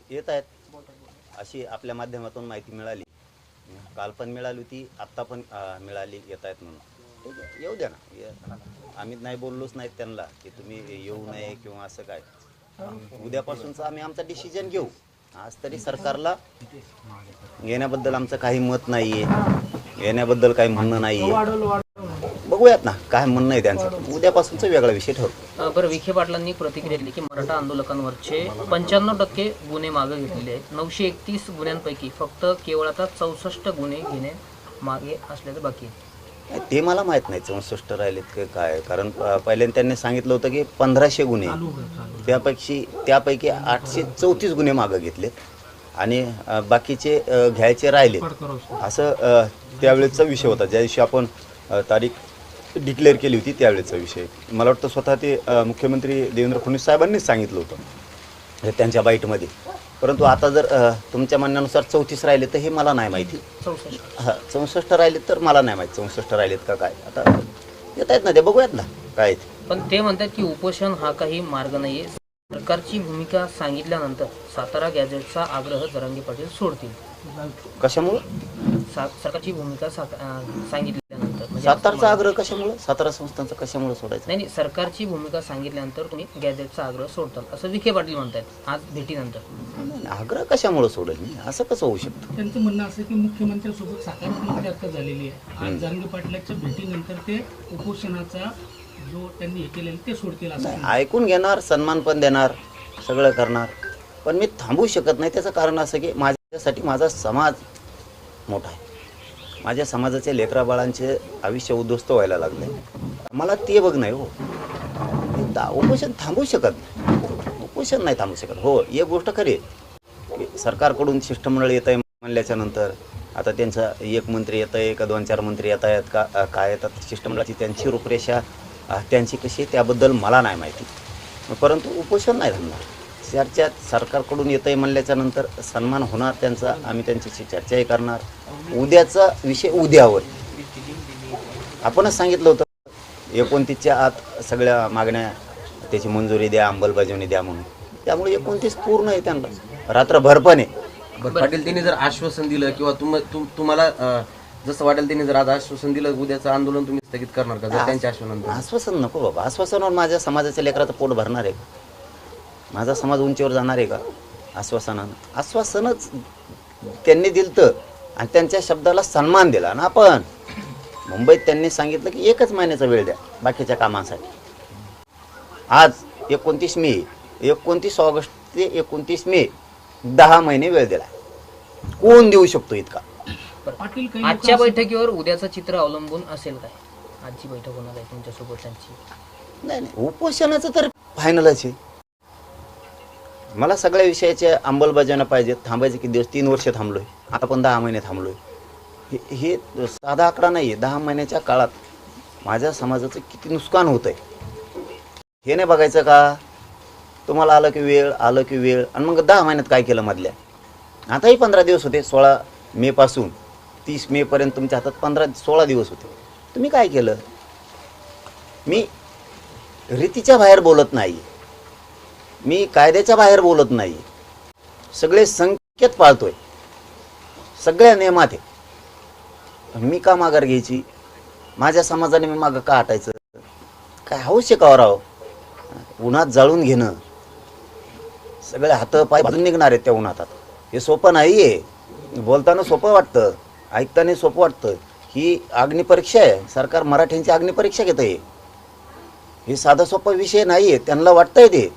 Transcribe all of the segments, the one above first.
येत आहेत अशी आपल्या माध्यमातून माहिती मिळाली. काल पण मिळाली होती, आत्ता पण मिळाली येत आहेत म्हणून. ठीक आहे, येऊ द्या ना. आम्ही नाही बोललोच नाहीत त्यांना की तुम्ही येऊ नये किंवा असं काय. उद्यापासूनच आम्ही आमचा डिसिजन घेऊ. आज तरी सरकारला येण्याबद्दल आमचं काही मत नाही आहे, येण्याबद्दल काही म्हणणं नाही आहे. बघूयात ना काय म्हणणं आहे त्यांचं. उद्यापासूनचा वेगळा विषय ठरतो. बरं, विखे पाटलांनी प्रतिक्रिया दिली की मराठा आंदोलकांवरचे 95% गुन्हे मागे घेतलेले आहेत. 931 गुन्ह्यांपैकी फक्त केवळ आता 64 गुन्हे घेणे मागे असल्याचं बाकी आहे. ते मला माहीत नाही 64 राहिलेत की काय. कारण पहिल्यांदा त्यांनी सांगितलं होतं की 1500 गुन्हे, त्यापैकी 834 गुन्हे मागं घेतलेत आणि बाकीचे घ्यायचे राहिले, असं त्यावेळेचा विषय होता. ज्या दिवशी आपण तारीख डिक्लेअर केली होती त्यावेळेचा विषय. मला वाटतं स्वतः ते मुख्यमंत्री देवेंद्र फडणवीस साहेबांनीच सांगितलं होतं त्यांच्या बाईटमध्ये. परंतु आता जर तुमच्या म्हणण्यानुसार 34 राहिले तर हे मला नाही माहिती. 64 राहिलेत तर मला नाही माहिती 64 राहिलेत का काय. आता येत आहेत ना ते, बघूयात ना काय. पण ते म्हणतात की उपोषण हा काही मार्ग नाहीये. सरकारची भूमिका सांगितल्यानंतर सातारा गॅझेटचा आग्रह जरांगे पाटील सोडतील. कशामुळं सरकारची भूमिका सांगितल्यानंतर म्हणजे सातारचा आग्रह कशामुळं, सातारा संस्थांचा कशामुळं सोडायचं? नाही, सरकारची भूमिका सांगितल्यानंतर तुम्ही गॅझेटचा आग्रह सोडताल असं विखे पाटील म्हणतात आज भेटीनंतर. आग्रह कशामुळं सोडेल मी, असं कसं होऊ शकतं? त्यांचं म्हणणं असं की मुख्यमंत्र्यांसोबत सकारात्मक चर्चा झालेली आहे. आज जरांगे पाटलाच्या भेटीनंतर ते उपोषणाचा जो त्यांनी हे केलेलं ते सोडतील असं. ऐकून घेणार, सन्मान पण देणार, सगळं करणार, पण मी थांबू शकत नाही. त्याचं कारण असं की माझ्यासाठी माझा समाज मोठा आहे. माझ्या समाजाचे लेकरा बाळांचे आयुष्य उद्ध्वस्त व्हायला लागले. मला ते बघ नाही हो. उपोषण थांबू शकत नाही, उपोषण नाही थांबू शकत. हो, एक गोष्ट खरी आहे की सरकारकडून शिष्टमंडळ येत आहे म्हणल्याच्या नंतर आता त्यांचा एक मंत्री येत आहे का 2-4 मंत्री येत आहेत का काय येतात शिष्टमंडळाची, त्यांची रूपरेषा त्यांची कशी आहे त्याबद्दल मला नाही माहिती. परंतु उपोषण नाही थांबणार. चर्चा सरकारकडून येत आहे म्हणल्याच्या नंतर सन्मान होणार त्यांचा, आम्ही त्यांच्याशी चर्चाही करणार. उद्याचा विषय उद्यावर. आपणच सांगितलं होतं 29च्या आत सगळ्या मागण्या त्याची मंजुरी द्या, अंमलबजावणी द्या म्हणून. त्यामुळे 29 पूर्ण आहे त्यांना, रात्रभर पण आहे. पाटील त्यांनी जर आश्वासन दिलं किंवा तुम्हाला जसं वाटेल त्यांनी जर आज आश्वासन दिलं उद्याचं आंदोलन तुम्ही स्थगित करणार का जर त्यांच्या आश्वासनानंतर? आश्वासन नको बाबा. आश्वासनावर माझ्या समाजाच्या लेकराचं पोट भरणार आहे का? माझा समाज उंचीवर जाणार आहे का आश्वासनानं? आश्वासनच त्यांनी दिलं आणि त्यांच्या शब्दाला सन्मान दिला ना आपण. मुंबईत त्यांनी सांगितलं की 1च महिन्याचा वेळ द्या बाकीच्या कामांसाठी. आज 29 मे, 29 ऑगस्ट ते 29 मे 10 महिने वेळ दिला. कोण देऊ शकतो इतका? आजच्या बैठकीवर उद्याचं चित्र अवलंबून असेल काय? आजची बैठक होणार आहे तुमच्यासोबत त्यांची? नाही, उपोषणाचं तर फायनलच आहे. मला सगळ्या विषयाचे अंमलबजावणी पाहिजे. थांबायचे किती दिवस? 3 वर्ष थांबलोय, आता पण 10 महिने थांबलोय. हे साधा आकडा नाही आहे. 10 महिन्याच्या काळात माझ्या समाजाचं किती नुकसान होत आहे हे नाही बघायचं का? तुम्हाला आलं की वेळ, आलं की वेळ. आणि मग 10 महिन्यात काय केलं मधल्या? आताही 15 दिवस होते. 16 मे पासून 30 मे पर्यंत तुमच्या हातात 16 दिवस होते. तुम्ही काय केलं? मी रीतीच्या बाहेर बोलत नाही, मी कायद्याच्या बाहेर बोलत नाही. सगळे संकेत पाळतोय, सगळ्या नियमात आहे. मी का माघार घ्यायची? माझ्या समाजाने मी मागं का हटायचं? काय हौस का राव? उन्हात जाळून घेणं, सगळे हात पाय भाजून निघणार आहेत त्या उन्हातात. हे सोपं नाही आहे. बोलताना सोपं वाटतं, ऐकताना सोपं वाटतं. ही अग्निपरीक्षा आहे. सरकार मराठ्यांची अग्निपरीक्षा घेत आहे. हे साधा सोपा विषय नाही आहे. त्यांना वाटतंय ते,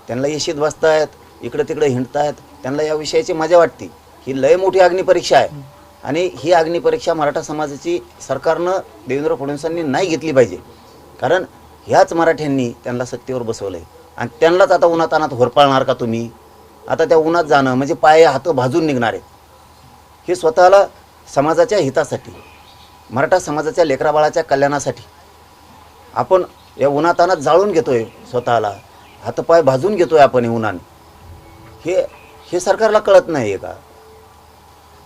त्यांना येशीत बसतायत, इकडं तिकडं हिंडतायत, त्यांना या विषयाची मजा वाटते. ही लय मोठी अग्निपरीक्षा आहे आणि ही अग्निपरीक्षा मराठा समाजाची सरकारनं देवेंद्र फडणवीसांनी नाही घेतली पाहिजे. कारण ह्याच मराठ्यांनी त्यांना सत्तेवर बसवलं आहे आणि त्यांनाच आता उन्हातानात होरपाळणार का तुम्ही? आता त्या उन्हात जाणं म्हणजे पाय हात भाजून निघणार आहेत. हे स्वतःला समाजाच्या हितासाठी, मराठा समाजाच्या लेकराबाळाच्या कल्याणासाठी आपण या उन्हातानात जाळून घेतोय, स्वतःला हातपाय भाजून घेतोय आपण उन्हाने. हे सरकारला कळत नाही आहे का?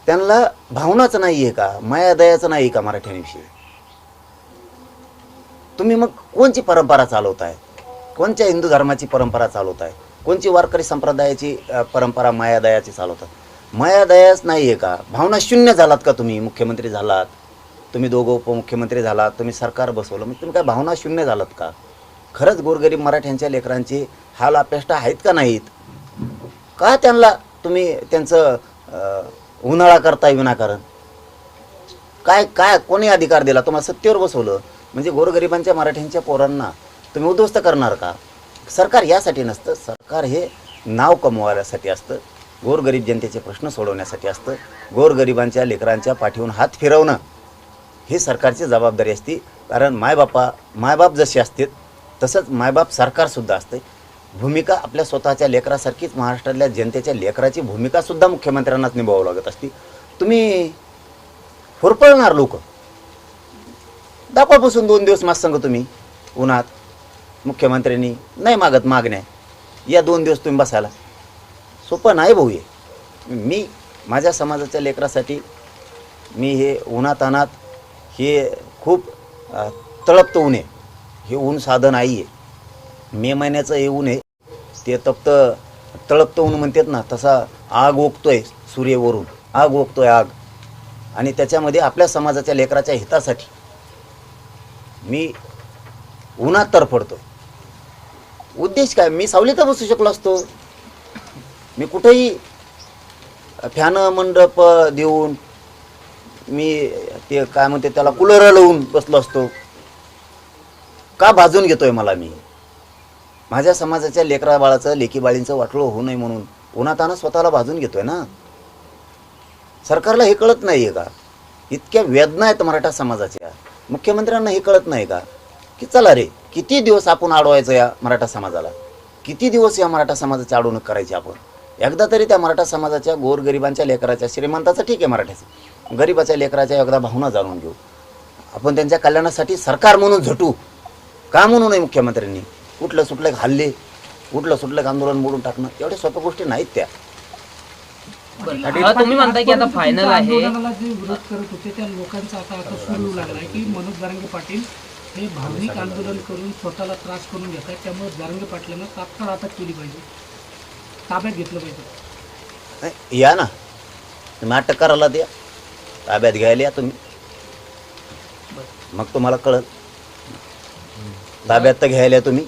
त्यांना भावनाच नाही आहे का? माया दयाचं नाही का मराठ्यांविषयी? तुम्ही मग कोणची परंपरा चालवताय? कोणत्या हिंदू धर्माची परंपरा चालवताय? कोणची वारकरी संप्रदायाची परंपरा मायादयाची चालवतात? मायादयाच नाही आहे का? भावना शून्य झालात का तुम्ही? मुख्यमंत्री झालात, तुम्ही दोघं उपमुख्यमंत्री झालात, तुम्ही सरकार बसवलं, मग तुम्ही काय भावना शून्य झालात का? खरंच गोरगरीब मराठ्यांच्या लेकरांची हाल अपेष्टा आहेत का नाहीत? का त्यांना तुम्ही त्यांचं उन्हाळा करताय विनाकारण? काय काय कोणी अधिकार दिला तुम्हाला? सत्तेवर बसवलं म्हणजे गोरगरिबांच्या मराठ्यांच्या पोरांना तुम्ही उद्ध्वस्त करणार का? सरकार यासाठी नसतं. सरकार हे नाव कमवायसाठी असतं, गोरगरीब जनतेचे प्रश्न सोडवण्यासाठी असतं. गोरगरिबांच्या लेकरांच्या पाठीवरून हात फिरवणं ही सरकारची जबाबदारी असते. कारण मायबाप जसे असतात तसंच मायबाप सरकारसुद्धा असते. भूमिका आपल्या स्वतःच्या लेकरासारखीच महाराष्ट्रातल्या जनतेच्या लेकराची भूमिकासुद्धा मुख्यमंत्र्यांनाच निभावावं लागत असते. तुम्ही होरपळणार लोक. दाखवापासून 2 दिवस मास संग तुम्ही उन्हात, मुख्यमंत्र्यांनी नाही मागत मागण्या, या 2 दिवस तुम्ही बसायला सोपं नाही भाऊ. हे मी माझ्या समाजाच्या लेकरासाठी मी हे उन्हातानात हे खूप तळपतं ऊन आहे. हे ऊन साधं नाही आहे. मे महिन्याचं हे ऊन आहे, ते तळपतं ऊन म्हणतात ना, तसा आग ओकतोय सूर्यवरून, आग ओकतोय आग. आणि त्याच्यामध्ये आपल्या समाजाच्या लेकराच्या हितासाठी मी उन्हात तरफडतो. उद्देश काय? मी सावलीत बसू शकलो असतो, मी कुठेही फॅन मंडप देऊन मी ते काय म्हणते त्याला कूलर लावून बसलो असतो. का भाजून घेतोय मला? मी माझ्या समाजाच्या लेकरा बाळाचं लेकी बाळींचं वाटलं होऊ नये म्हणून उन्हातानं स्वतःला भाजून घेतोय ना. सरकारला हे कळत नाही आहे का? इतक्या वेदना आहेत मराठा समाजाच्या. मुख्यमंत्र्यांना हे कळत नाही का की चला रे, किती दिवस आपण अडवायचं या मराठा समाजाला? किती दिवस या मराठा समाजाची अडवणूक करायची आपण? एकदा तरी त्या मराठा समाजाच्या गोरगरिबांच्या लेकराच्या, श्रीमंताचं ठीक आहे मराठ्याचं, गरिबाच्या लेकराच्या एकदा भावना जाणून घेऊ आपण. त्यांच्या कल्याणासाठी सरकार म्हणून झटू. का म्हणू नये मुख्यमंत्र्यांनी? कुठलं सुटलं हल्ले, कुठलं सुटलं आंदोलन मोडून टाकणं, एवढ्या सोप्या गोष्टी नाहीत त्या. बरं, तुम्ही म्हणताय की आता फायनल आहे. आंदोलनाला जे विरोध करत होते त्या लोकांचा आता सुरू लागलाय की मनोज जारंगे पाटील हे भावनिक आंदोलन करून स्वतःला त्रास करून घेतात. त्यामुळे जारंगे पाटलांना तात्काळ अटक केली पाहिजे, ताब्यात घेतलं पाहिजे. नाही, या ना तुम्ही अटक करायला द्या, ताब्यात घ्यायला या तुम्ही, मग तुम्हाला कळत. ताब्यात तर घ्यायला तुम्ही